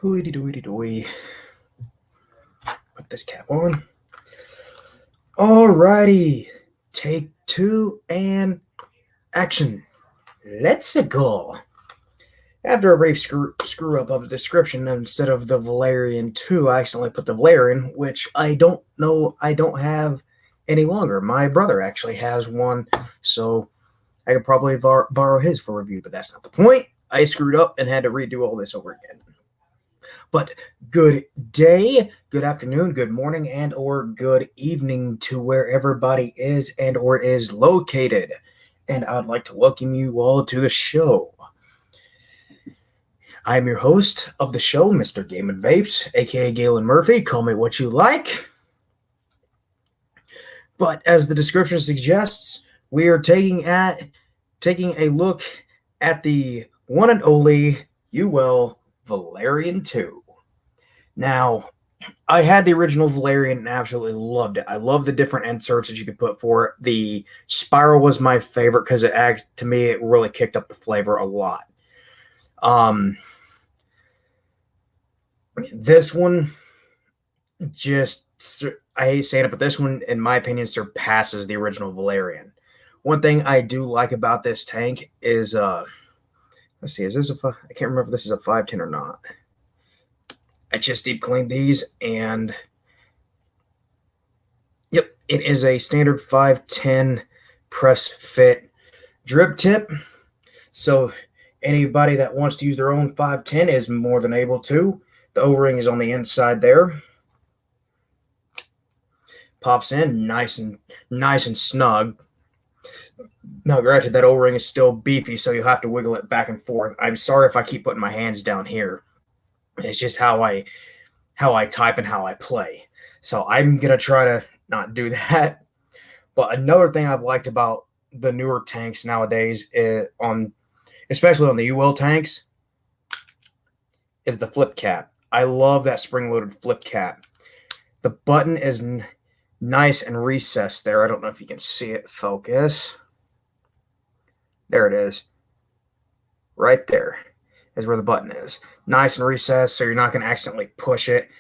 Hooity dooity dooey. Put this cap on. Alrighty. Take two and action. Let's go. After a brief screw up of the description, instead of the Valyrian 2, I accidentally put the Valyrian, which I don't know I don't have any longer. My brother actually has one, so I could probably borrow his for review, but that's not the point. I screwed up and had to redo all this over again. But good day, good afternoon, good morning, and or good evening to where everybody is and or is located. And I'd like to welcome you all to the show. I'm your host of the show, Mr. Game and Vapes, aka Galen Murphy. Call me what you like. But as the description suggests, we are taking a look at the one and only UWELL Valyrian 2. Now, I had the original Valyrian and absolutely loved it. I love the different inserts that you could put for it. The spiral was my favorite because to me it really kicked up the flavor a lot. This one just, I hate saying it, but this one, in my opinion, surpasses the original Valyrian. One thing I do like about this tank is, let's see, is this I can't remember if this is a 510 or not. I just deep cleaned these, and yep, it is a standard 510 press fit drip tip. So anybody that wants to use their own 510 is more than able to. The O-ring is on the inside there. Pops in nice and snug. Now, granted, that O-ring is still beefy, so you'll have to wiggle it back and forth. I'm sorry if I keep putting my hands down here. It's just how I type and how I play. So I'm gonna try to not do that. But another thing I've liked about the newer tanks nowadays, especially on the UWELL tanks, is the flip cap. I love that spring-loaded flip cap. The button is nice and recessed there. I don't know if you can see it. Focus. There it is. Right there is where the button is. Nice and recessed, so you're not going to accidentally push it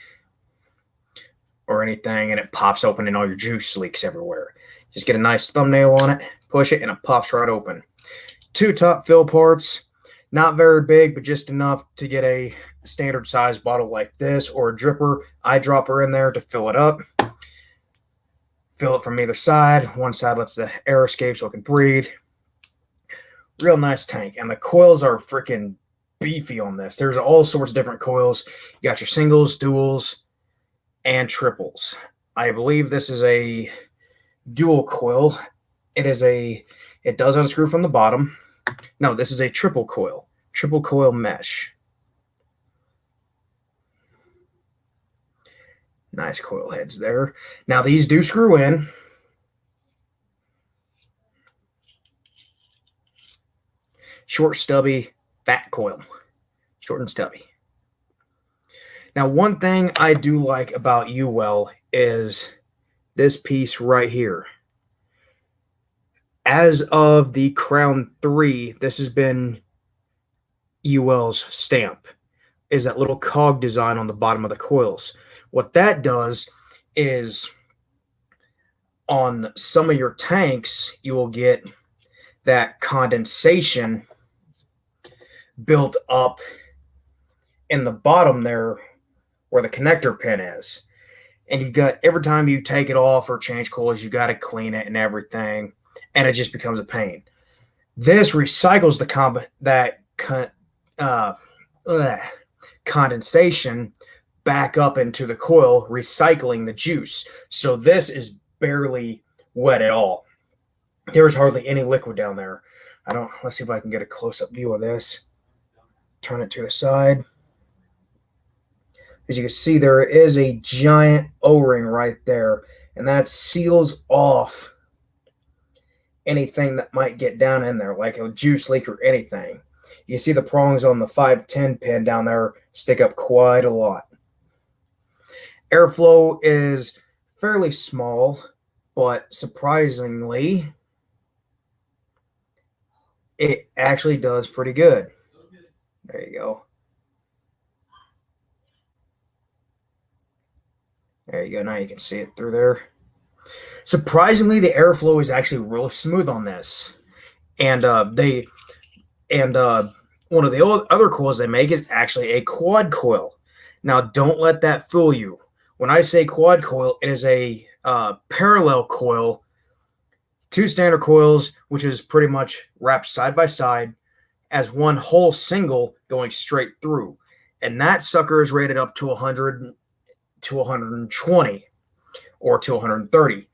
or anything, and it pops open and all your juice leaks everywhere. Just get a nice thumbnail on it, push it, and it pops right open. Two top fill parts. Not very big, but just enough to get a standard size bottle like this or a dripper, eyedropper in there to fill it up. Fill it from either side. One side lets the air escape so it can breathe. Real nice tank. And the coils are freaking beefy on this. There's all sorts of different coils. You got your singles, duals, and triples. I believe this is a dual coil. It does unscrew from the bottom. No, this is a triple coil mesh. Nice coil heads there. Now these do screw in. Short, stubby, fat coil. Short and stubby. Now, one thing I do like about UWELL is this piece right here. As of the Crown 3, this has been UWELL's stamp, is that little cog design on the bottom of the coils. What that does is on some of your tanks, you will get that condensation built up in the bottom there where the connector pin is. And you've got, every time you take it off or change coils, you got to clean it and everything, and it just becomes a pain. This recycles condensation back up into the coil, recycling the juice. So this is barely wet at all. There's hardly any liquid down there. Let's see if I can get a close-up view of this. Turn it to the side. As you can see, there is a giant O-ring right there, and that seals off anything that might get down in there, like a juice leak or anything. You can see the prongs on the 510 pin down there stick up quite a lot. Airflow is fairly small, but surprisingly, it actually does pretty good. There you go. There you go. Now you can see it through there. Surprisingly, the airflow is actually really smooth on this. And one of the other coils they make is actually a quad coil. Now, don't let that fool you. When I say quad coil, it is a parallel coil, two standard coils, which is pretty much wrapped side by side as one whole single going straight through. And that sucker is rated up to 100 to 120 or to 130.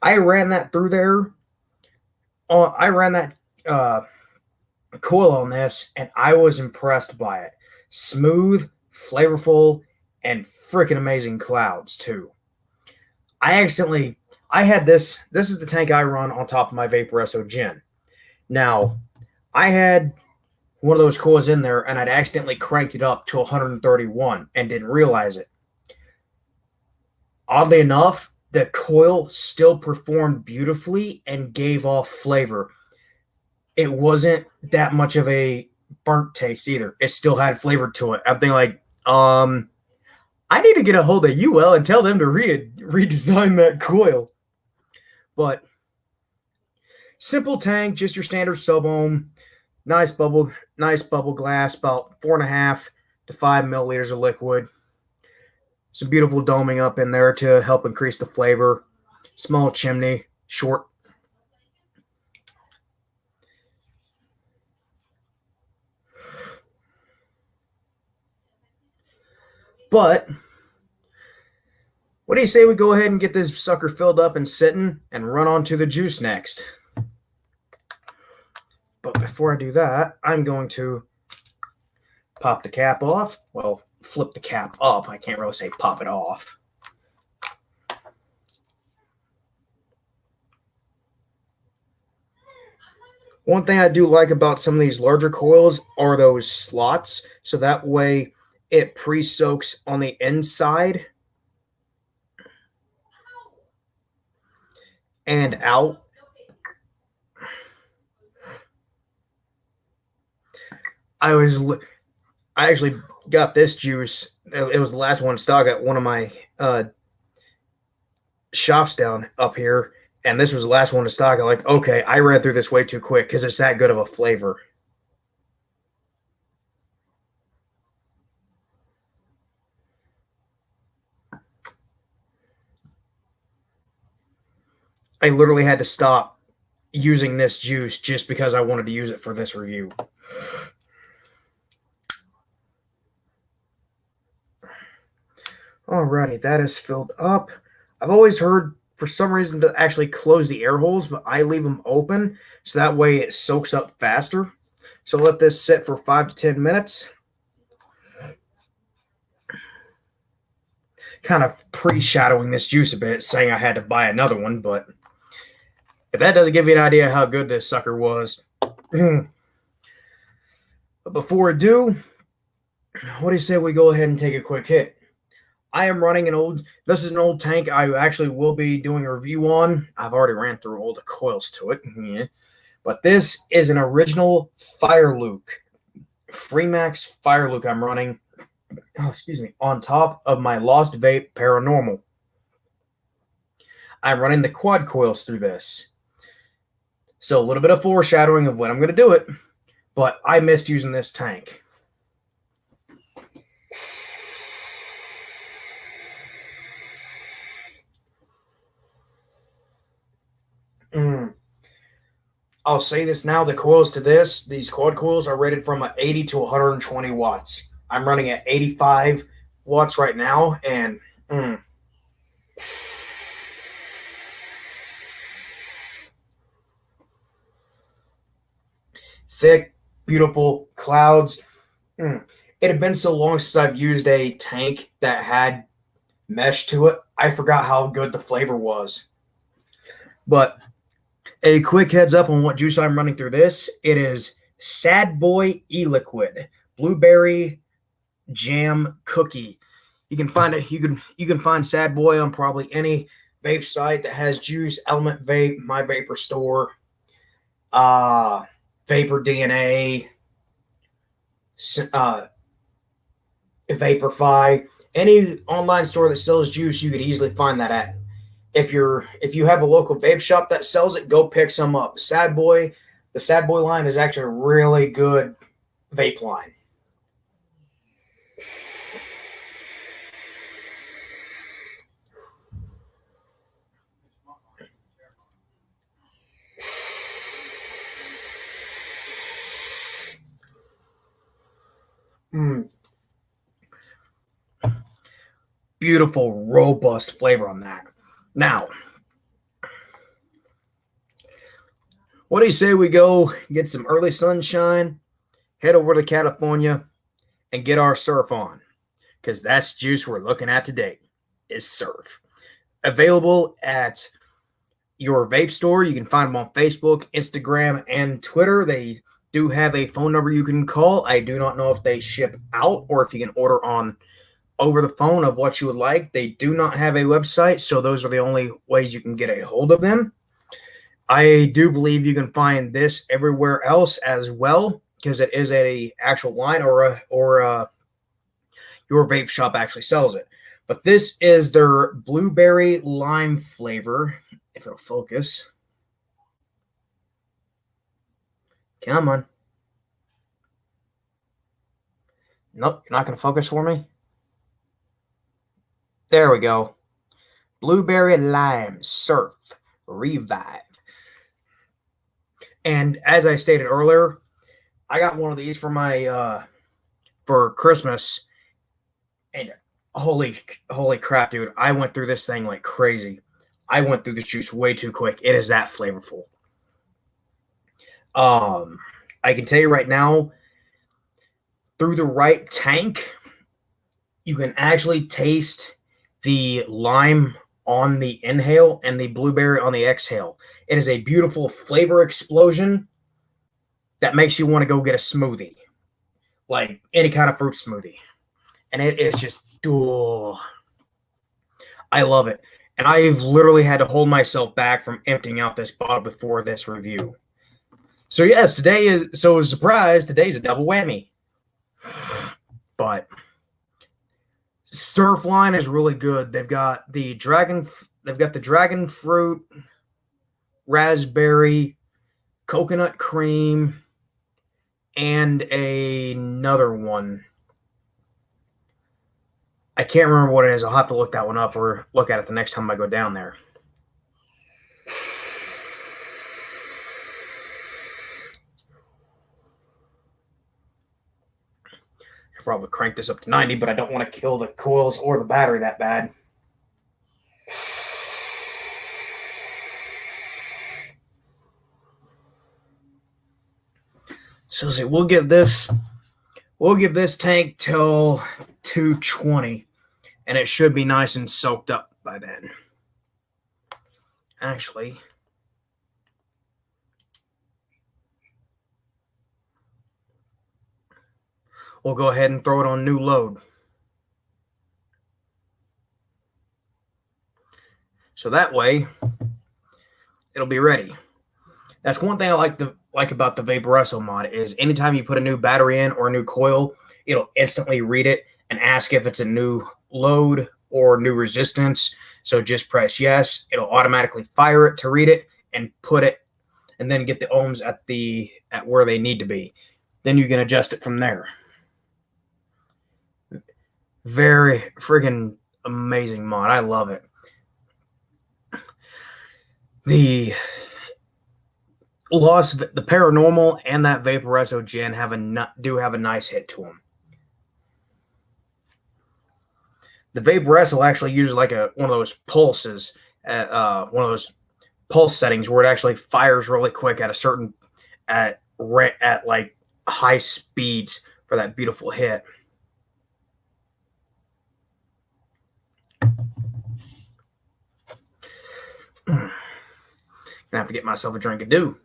I ran that through there. I ran that coil on this, and I was impressed by it. Smooth, flavorful, and freaking amazing clouds too. I had this. This is the tank I run on top of my Vaporesso Gin. Now, I had one of those coils in there, and I'd accidentally cranked it up to 131 and didn't realize it. Oddly enough, the coil still performed beautifully and gave off flavor. It wasn't that much of a burnt taste either. It still had flavor to it. I'm thinking like, I need to get a hold of UWELL and tell them to redesign that coil. But simple tank, just your standard sub-ohm, nice bubble glass, about 4.5 to 5 milliliters of liquid. Some beautiful doming up in there to help increase the flavor. Small chimney, short. But what do you say we go ahead and get this sucker filled up and sitting and run on to the juice next? But before I do that, I'm going to pop the cap off. Well, flip the cap up. I can't really say pop it off. One thing I do like about some of these larger coils are those slots, so that way it pre-soaks on the inside and out. I actually got this juice. It was the last one in stock at one of my shops down up here, and this was the last one in stock. I'm like, okay, I ran through this way too quick because it's that good of a flavor. I literally had to stop using this juice just because I wanted to use it for this review. Alrighty, that is filled up. I've always heard for some reason to actually close the air holes, but I leave them open so that way it soaks up faster. So let this sit for 5 to 10 minutes. Kind of pre-shadowing this juice a bit, saying I had to buy another one, but if that doesn't give you an idea how good this sucker was. But before I do, what do you say we go ahead and take a quick hit? I am running this is an old tank I actually will be doing a review on. I've already ran through all the coils to it. Yeah. But this is an original Fire Luke, Freemax Fire Luke I'm running, on top of my Lost Vape Paranormal. I'm running the quad coils through this. So a little bit of foreshadowing of when I'm going to do it, but I missed using this tank. I'll say this now, the coils to these quad coils are rated from 80 to 120 watts. I'm running at 85 watts right now, and thick, beautiful clouds. It had been so long since I've used a tank that had mesh to it. I forgot how good the flavor was. But a quick heads up on what juice I'm running through this. It is Sad Boy E-Liquid Blueberry Jam Cookie. You can find it. You can find Sad Boy on probably any vape site that has juice. Element Vape, My Vapor Store, Vapor DNA, Vaporify. Any online store that sells juice, you could easily find that at. If you have a local vape shop that sells it, go pick some up. The Sad Boy line is actually a really good vape line. Mm, beautiful, robust flavor on that. Now, what do you say we go get some early sunshine, head over to California, and get our surf on? Because that's juice we're looking at today is surf. Available at your vape store. You can find them on Facebook, Instagram, and Twitter. They do have a phone number you can call. I do not know if they ship out or if you can order on over the phone of what you would like. They do not have a website, so those are the only ways you can get a hold of them. I do believe you can find this everywhere else as well because it is a actual line or your vape shop actually sells it. But this is their blueberry lime flavor. If it'll focus. Come on. Nope, you're not going to focus for me. There we go. Blueberry lime surf revive. And as I stated earlier, I got one of these for my for Christmas, and holy crap, dude! I went through this thing like crazy. I went through this juice way too quick. It is that flavorful. I can tell you right now, through the right tank, you can actually taste the lime on the inhale and the blueberry on the exhale. It is a beautiful flavor explosion that makes you want to go get a smoothie, like any kind of fruit smoothie. And it is just, oh, I love it. And I've literally had to hold myself back from emptying out this bottle before this review. So yes, surprise, today's a double whammy. But surf line is really good. They've got the dragon fruit, raspberry, coconut cream, and another one. I can't remember what it is. I'll have to look that one up or look at it the next time I go down there. I could probably crank this up to 90, but I don't want to kill the coils or the battery that bad. So see, we'll give this tank till 220, and it should be nice and soaked up by then. Actually, we'll go ahead and throw it on new load. So that way, it'll be ready. That's one thing I like about the Vaporesso mod is anytime you put a new battery in or a new coil, it'll instantly read it and ask if it's a new load or new resistance. So just press yes. It'll automatically fire it to read it and put it, and then get the ohms at where they need to be. Then you can adjust it from there. Very friggin' amazing mod. I love it. The Paranormal and that Vaporesso Gin do have a nice hit to them. The Vaporesso actually uses like one of those pulses, one of those pulse settings where it actually fires really quick at like high speeds for that beautiful hit. Gonna have to get myself a drink of dew.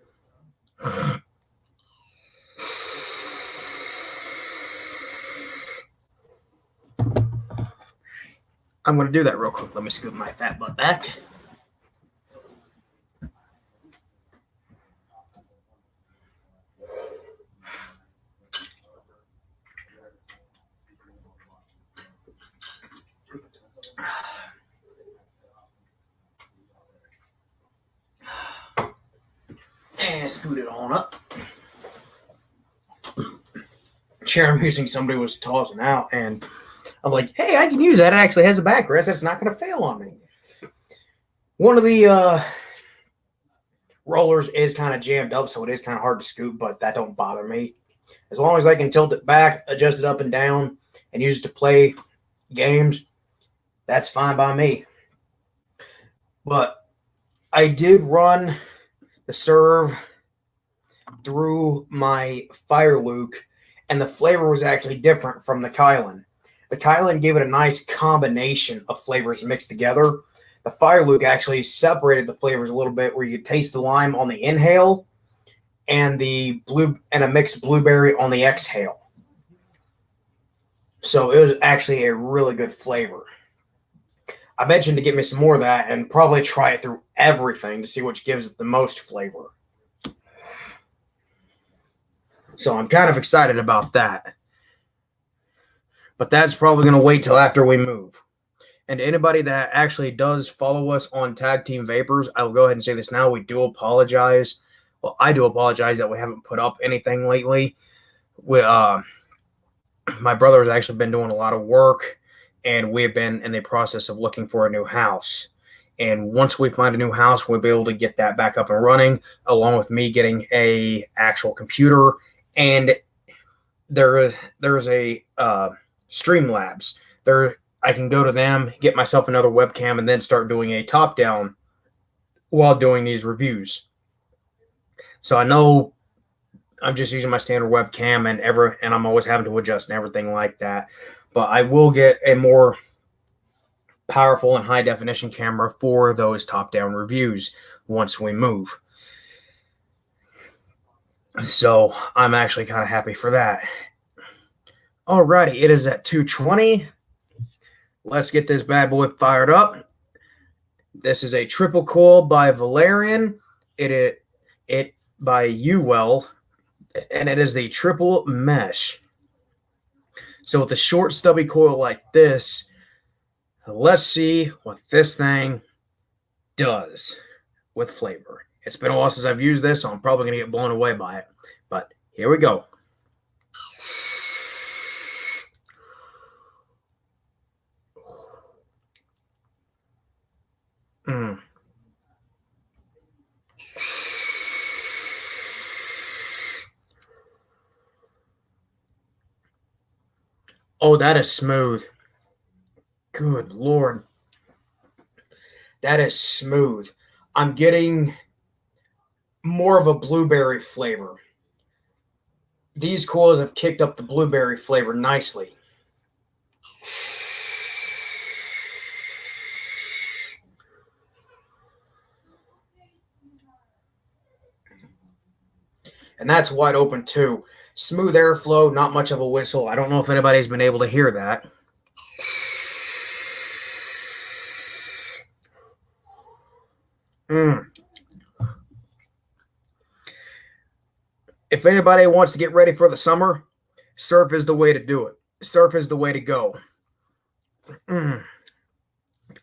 I'm going to do that real quick. Let me scoop my fat butt back. scoot it on up. Chair I'm using, somebody was tossing out, and I'm like, hey, I can use that. It actually has a backrest. It's not going to fail on me. One of the rollers is kind of jammed up, so it is kind of hard to scoot, but that don't bother me. As long as I can tilt it back, adjust it up and down, and use it to play games, that's fine by me. But I did run the serve through my Fire Luke, and the flavor was actually different from the Kylan. The Kylan gave it a nice combination of flavors mixed together. The Fire Luke actually separated the flavors a little bit, where you could taste the lime on the inhale and a mixed blueberry on the exhale. So it was actually a really good flavor. I mentioned to get me some more of that and probably try it through everything to see which gives it the most flavor. So I'm kind of excited about that. But that's probably going to wait till after we move. And to anybody that actually does follow us on Tag Team Vapors, I will go ahead and say this now. We do apologize. Well, I do apologize that we haven't put up anything lately. My brother has actually been doing a lot of work, and we've been in the process of looking for a new house. And once we find a new house, we'll be able to get that back up and running, along with me getting a actual computer. And there is a Streamlabs. I can go to them, get myself another webcam, and then start doing a top-down while doing these reviews. So I know I'm just using my standard webcam and I'm always having to adjust and everything like that. But I will get a more powerful and high-definition camera for those top-down reviews once we move. So I'm actually kind of happy for that. Alrighty, it is at 2:20. Let's get this bad boy fired up. This is a triple coil by Valyrian. It by UWELL, and it is the triple mesh. So with a short stubby coil like this, let's see what this thing does with flavor. It's been a while since I've used this, so I'm probably going to get blown away by it. But here we go. Oh, that is smooth. Good Lord. That is smooth. I'm getting more of a blueberry flavor. These coils have kicked up the blueberry flavor nicely. And that's wide open too. Smooth airflow, not much of a whistle. I don't know if anybody's been able to hear that. If anybody wants to get ready for the summer, surf is the way to do it. Surf is the way to go.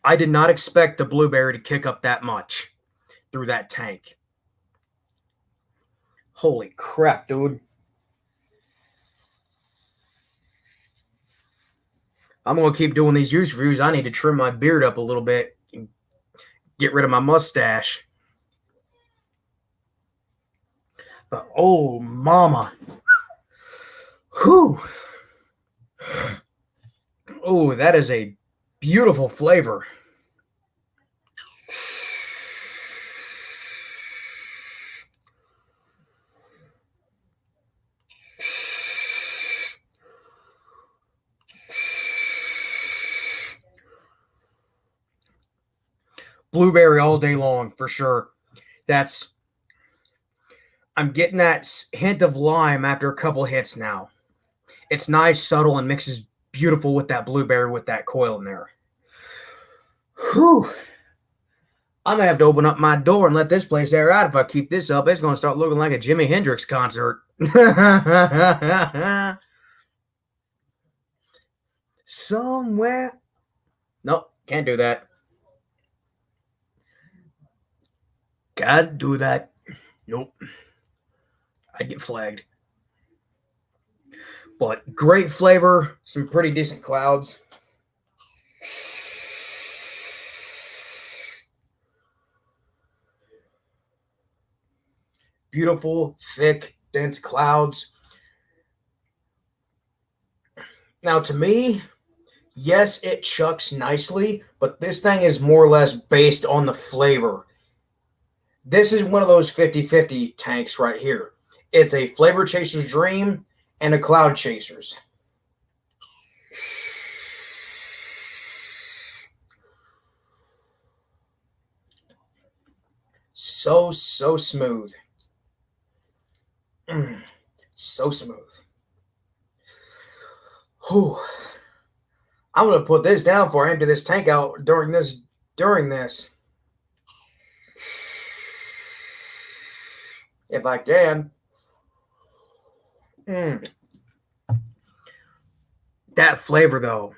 I did not expect the blueberry to kick up that much through that tank. Holy crap, dude. I'm going to keep doing these use reviews. I need to trim my beard up a little bit and get rid of my mustache. But, oh, mama. Whew. Oh, that is a beautiful flavor. Blueberry all day long, for sure. I'm getting that hint of lime after a couple hits now. It's nice, subtle, and mixes beautiful with that blueberry with that coil in there. Whew. I'm going to have to open up my door and let this place air out. If I keep this up, it's going to start looking like a Jimi Hendrix concert. Somewhere. Nope, can't do that. Can't do that. Nope. I'd get flagged. But great flavor, some pretty decent clouds. Beautiful, thick, dense clouds. Now, to me, yes, it chucks nicely, but this thing is more or less based on the flavor. This is one of those 50-50 tanks right here. It's a Flavor Chaser's Dream and a Cloud Chaser's. So smooth. So smooth. Whew. I'm going to put this down before I empty this tank out during this. If I can. That flavor, though.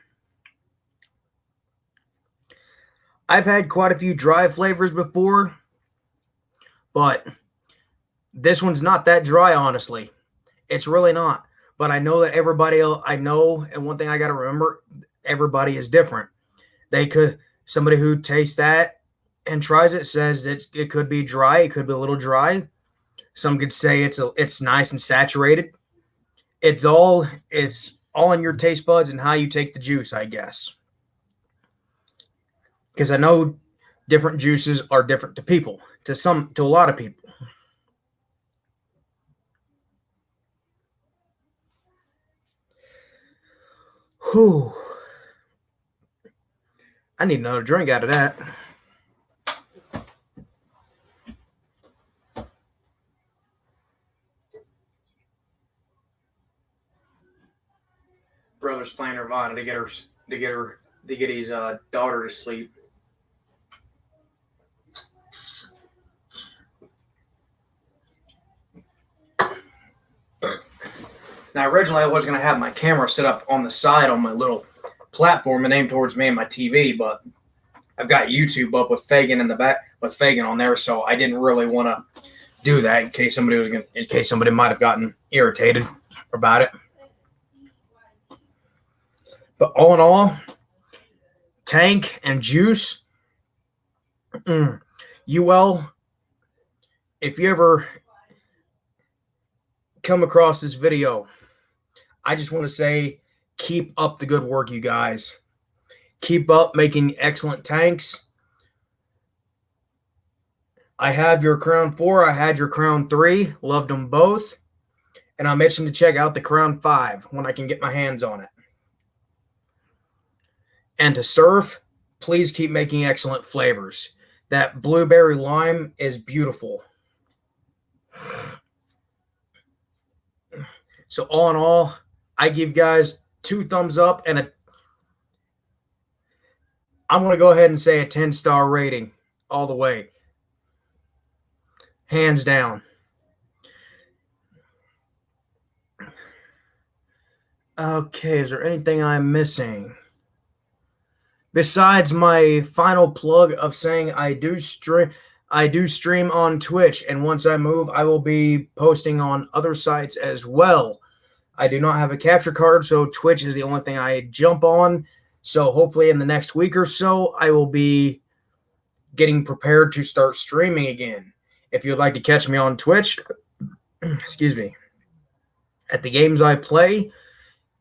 I've had quite a few dry flavors before, but this one's not that dry, honestly. It's really not. But I know that everybody else, and one thing I got to remember, everybody is different. Somebody who tastes that and tries it says it could be dry. It could be a little dry. Some could say it's nice and saturated. It's all in your taste buds and how you take the juice, I guess. Because I know different juices are different to people, to a lot of people. Whew. I need another drink out of that. Brother's playing Nirvana to get his daughter to sleep. Now, originally I was going to have my camera set up on the side on my little platform and aimed towards me and my TV, but I've got YouTube up with Fagin in the back, with Fagin on there, so I didn't really want to do that in case somebody might have gotten irritated about it. But all in all, tank and juice. UWELL, if you ever come across this video, I just want to say, keep up the good work, you guys. Keep up making excellent tanks. I have your Crown 4. I had your Crown 3. Loved them both. And I'm itching to check out the Crown 5 when I can get my hands on it. And to surf, please keep making excellent flavors. That blueberry lime is beautiful. So all in all, I give guys 2 thumbs up and I'm going to go ahead and say a 10-star rating all the way. Hands down. Okay, is there anything I'm missing? Besides my final plug of saying I do stream on Twitch, and once I move, I will be posting on other sites as well. I do not have a capture card, so Twitch is the only thing I jump on. So hopefully in the next week or so, I will be getting prepared to start streaming again. If you'd like to catch me on Twitch, excuse me, at the games I play,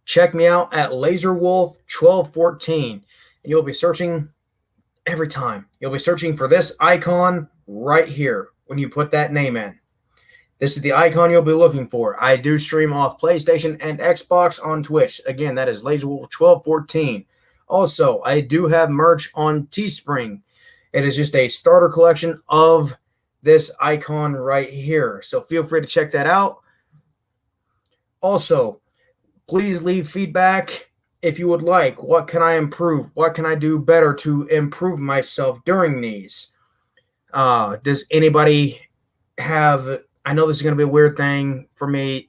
check me out at LaserWolf1214. And you'll be searching every time. You'll be searching for this icon right here when you put that name in. This is the icon you'll be looking for. I do stream off PlayStation and Xbox on Twitch. Again, that is LaserWolf1214. Also, I do have merch on Teespring. It is just a starter collection of this icon right here. So feel free to check that out. Also, please leave feedback if you would like. What can I improve? What can I do better to improve myself during these? Does anybody have... I know this is going to be a weird thing for me,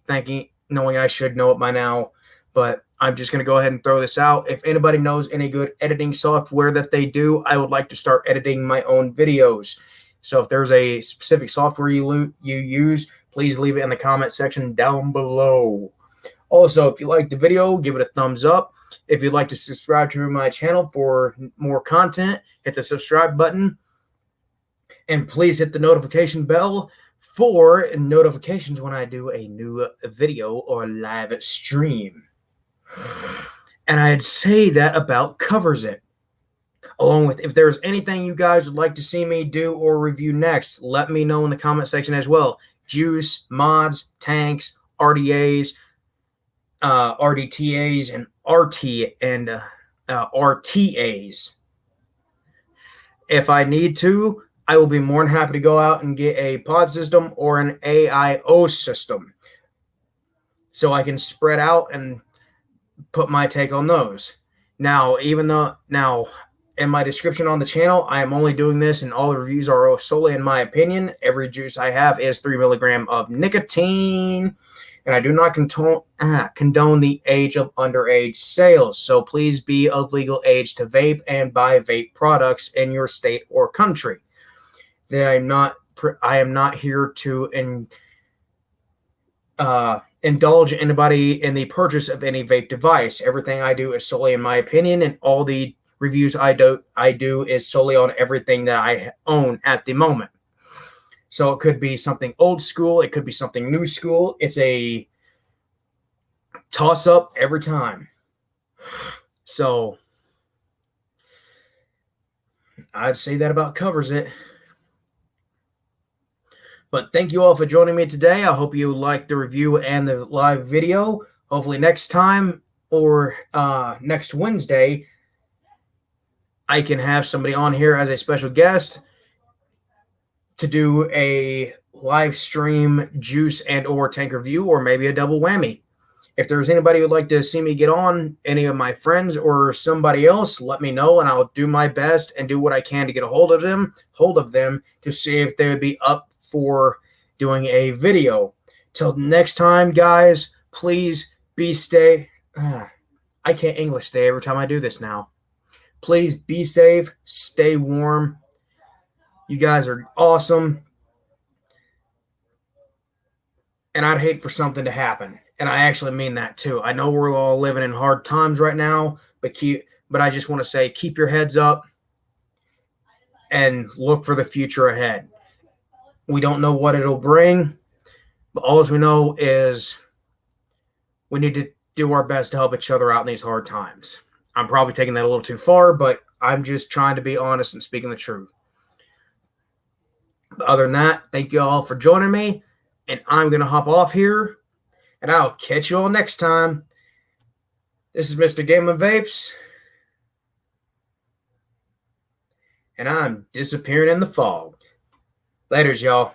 knowing I should know it by now, but I'm just going to go ahead and throw this out. If anybody knows any good editing software that they do, I would like to start editing my own videos. So if there's a specific software you use, please leave it in the comment section down below. Also, if you liked the video, give it a thumbs up. If you'd like to subscribe to my channel for more content, hit the subscribe button. And please hit the notification bell for notifications when I do a new video or live stream. And I'd say that about covers it. Along with, if there's anything you guys would like to see me do or review next, let me know in the comment section as well. Juice, mods, tanks, RDAs, RDTAs, and RTAs. If I need to, I will be more than happy to go out and get a pod system or an AIO system, so I can spread out and put my take on those. Now, in my description on the channel, I am only doing this, and all the reviews are solely in my opinion. Every juice I have is 3 milligrams of nicotine, and I do not condone the age of underage sales. So please be of legal age to vape and buy vape products in your state or country. I am not here to indulge anybody in the purchase of any vape device. Everything I do is solely in my opinion, and all the reviews I do is solely on everything that I own at the moment. So it could be something old school, it could be something new school. It's a toss up every time. So I'd say that about covers it. But thank you all for joining me today. I hope you liked the review and the live video. Hopefully next time, or next Wednesday, I can have somebody on here as a special guest to do a live stream juice and or tank review, or maybe a double whammy. If there's anybody who would like to see me get on, any of my friends or somebody else, let me know, and I'll do my best and do what I can to get a hold of them to see if they would be up for doing a video. Till next time, guys, please I can't English today every time I do this now. Please be safe, stay warm. You guys are awesome. And I'd hate for something to happen. And I actually mean that too. I know we're all living in hard times right now, but I just want to say, keep your heads up and look for the future ahead. We don't know what it'll bring, but all we know is we need to do our best to help each other out in these hard times. I'm probably taking that a little too far, but I'm just trying to be honest and speaking the truth. But other than that, thank you all for joining me, and I'm going to hop off here, and I'll catch you all next time. This is Mr. Game of Vapes, and I'm disappearing in the fog. Laters, y'all.